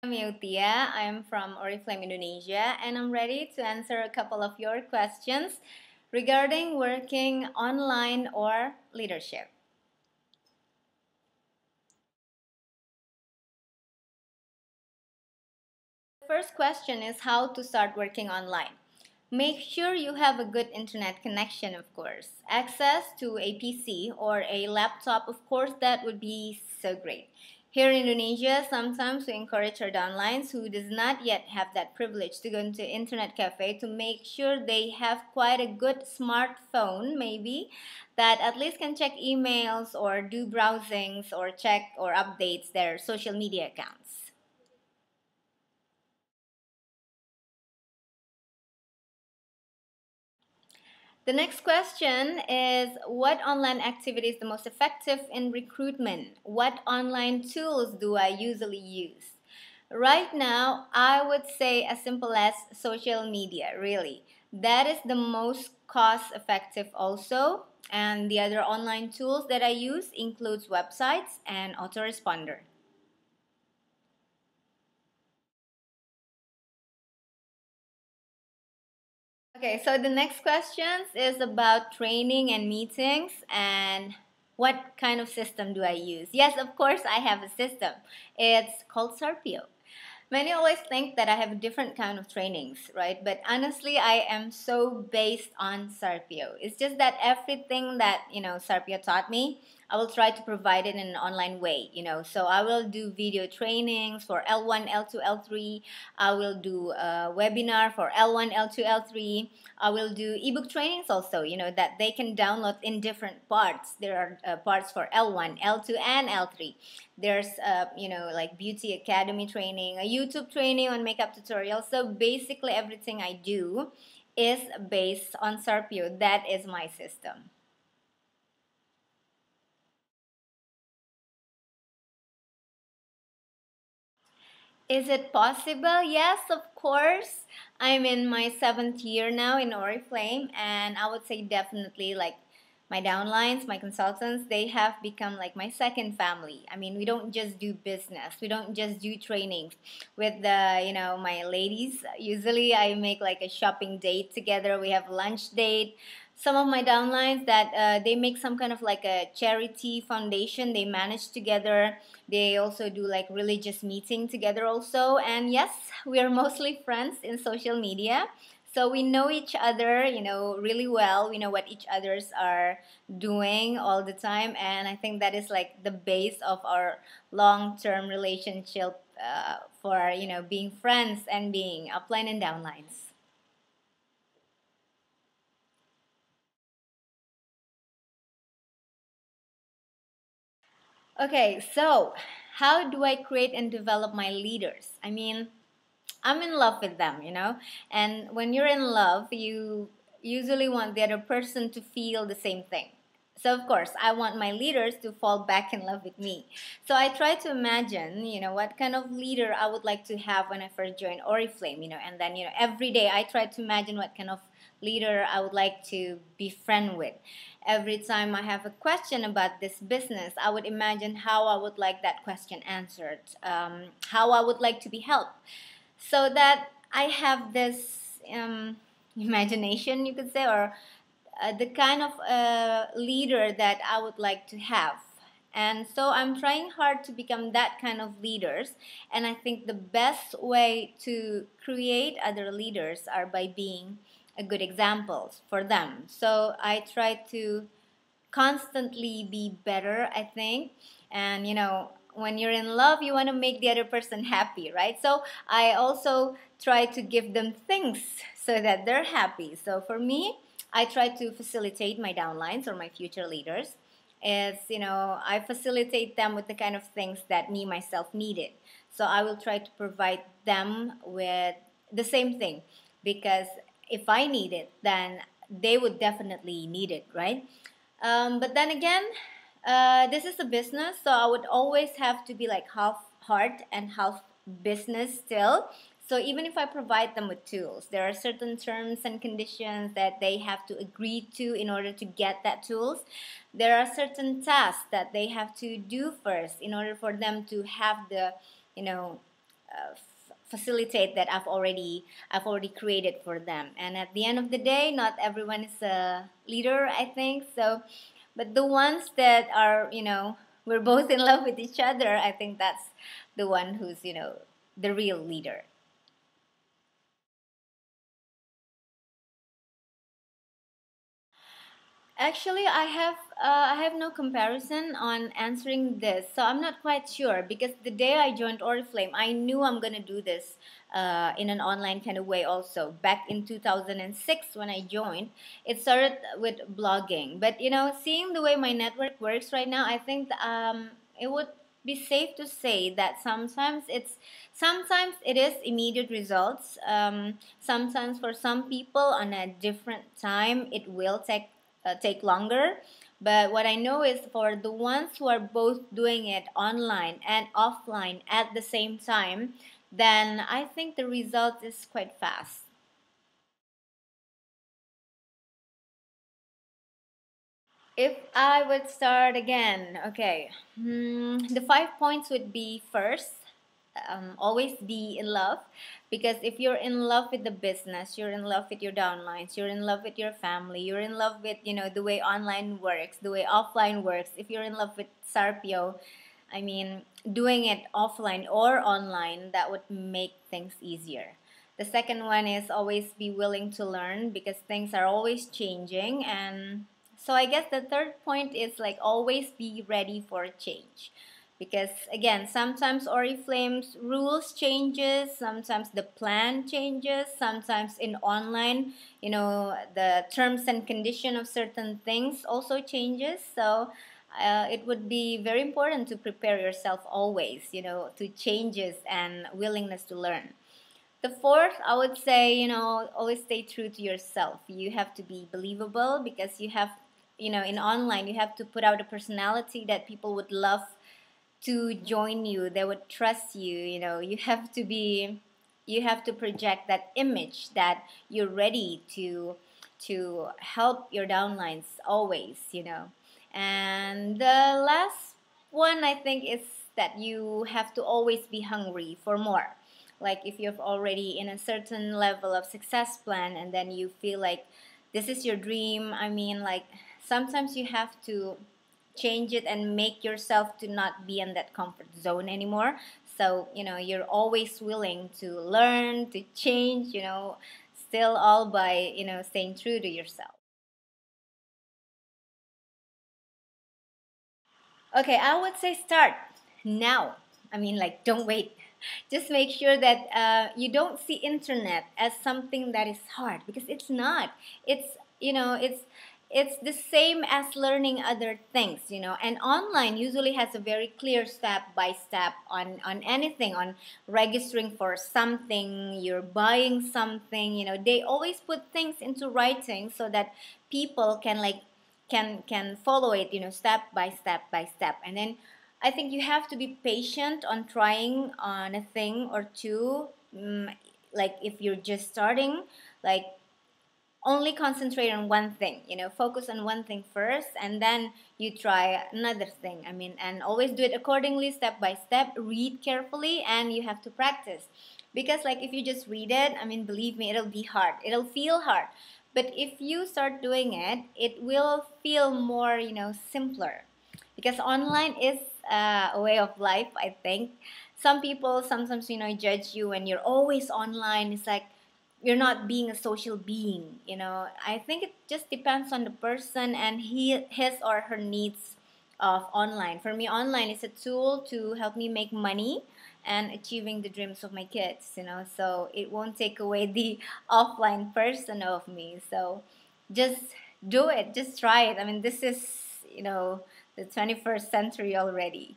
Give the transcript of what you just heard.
I'm Meutia. I'm from Oriflame, Indonesia, and I'm ready to answer a couple of your questions regarding working online or leadership. The first question is how to start working online. Make sure you have a good internet connection, of course. Access to a PC or a laptop, of course, that would be so great. Here in Indonesia, sometimes we encourage our downlines who does not yet have that privilege to go into internet cafe to make sure they have quite a good smartphone, maybe, that at least can check emails or do browsings or check or updates their social media accounts. The next question is what online activity is the most effective in recruitment? What online tools do I usually use? Right now, I would say as simple as social media, really. That is the most cost effective also. And the other online tools that I use includes websites and autoresponder. Okay, so the next questions is about training and meetings and what kind of system do I use? Yes, of course I have a system. It's called Sarpio. Many always think that I have different kind of trainings, right? But honestly, I am so based on Sarpio. It's just that everything that, Sarpio taught me, I will try to provide it in an online way. So I will do video trainings for L1, L2, L3. I will do a webinar for L1, L2, L3. I will do ebook trainings also, that they can download in different parts. There are parts for L1, L2, and L3. There's, like beauty academy training, a YouTube training on makeup tutorials. So basically everything I do is based on Sarpio. That is my system. Is it possible? Yes, of course. I'm in my 7th year now in Oriflame, and I would say definitely like my downlines, my consultants, they have become like my second family. I mean, we don't just do business, we don't just do trainings with my ladies. Usually, I make like a shopping date together. We have lunch date. Some of my downlines that they make some kind of like a charity foundation. They manage together. They also do like religious meeting together also. And yes, we are mostly friends in social media. So we know each other, really well. We know what each others are doing all the time. And I think that is like the base of our long-term relationship for, being friends and being upline and downlines. Okay, so how do I create and develop my leaders? I mean, I'm in love with them. And when you're in love, you usually want the other person to feel the same thing. So, of course, I want my leaders to fall back in love with me. So, I try to imagine, what kind of leader I would like to have when I first joined Oriflame, and then, every day I try to imagine what kind of leader I would like to be friend with. Every time I have a question about this business, I would imagine how I would like that question answered, how I would like to be helped so that I have this imagination, you could say, or the kind of leader that I would like to have. And so I'm trying hard to become that kind of leaders. And I think the best way to create other leaders are by being a good examples for them. So I try to constantly be better, I think. And when you're in love, you want to make the other person happy, right? So I also try to give them things so that they're happy. So for me, I try to facilitate my downlines or my future leaders. I facilitate them with the kind of things that me myself needed. So I will try to provide them with the same thing because if I need it, then they would definitely need it, right? But then again, this is a business, so I would always have to be like half heart and half business still. So even if I provide them with tools, there are certain terms and conditions that they have to agree to in order to get that tools. There are certain tasks that they have to do first in order for them to have the, you know, facilitate that I've already created for them. And at the end of the day, not everyone is a leader, I think. So, but the ones that are, we're both in love with each other, I think that's the one who's, the real leader. Actually, I have no comparison on answering this, so I'm not quite sure because the day I joined Oriflame, I knew I'm gonna do this in an online kind of way. Also, back in 2006 when I joined, it started with blogging. But seeing the way my network works right now, I think it would be safe to say that sometimes it is immediate results. Sometimes for some people on a different time, it will take longer. But what I know is for the ones who are both doing it online and offline at the same time, then I think the result is quite fast. If I would start again, okay, the 5 points would be first, always be in love, because if you're in love with the business, you're in love with your downlines, you're in love with your family, you're in love with the way online works, the way offline works. If you're in love with Sarpio, I mean, doing it offline or online, that would make things easier. The second one is always be willing to learn because things are always changing. And so I guess the third point is like always be ready for change. Because again, sometimes Oriflame's rules changes, sometimes the plan changes, sometimes in online, the terms and condition of certain things also changes. So it would be very important to prepare yourself always, to changes and willingness to learn. The fourth, I would say, always stay true to yourself. You have to be believable because you have, in online, you have to put out a personality that people would love to join you. They would trust you. You have to project that image that you're ready to help your downlines always. And the last one I think is that you have to always be hungry for more. Like if you're already in a certain level of success plan and then you feel like this is your dream, I mean, like sometimes you have to change it and make yourself to not be in that comfort zone anymore. So you're always willing to learn, to change, still all by staying true to yourself. Okay, I would say start now. I mean, like, don't wait. Just make sure that you don't see internet as something that is hard because it's not. It's the same as learning other things, And online usually has a very clear step by step on anything, on registering for something, you're buying something. They always put things into writing so that people can follow it, step by step by step. And then I think you have to be patient on trying on a thing or two. Like if you're just starting, like only concentrate on one thing, focus on one thing first and then you try another thing. I mean, and always do it accordingly, step by step, read carefully, and you have to practice. Because like if you just read it, I mean, believe me, it'll be hard, it'll feel hard. But if you start doing it, it will feel more, simpler. Because online is a way of life, I think. Some people sometimes, judge you when you're always online. It's like you're not being a social being. I think it just depends on the person and his or her needs of online. For me, online is a tool to help me make money and achieving the dreams of my kids. So it won't take away the offline person of me. So just do it, just try it. I mean, this is the 21st century already.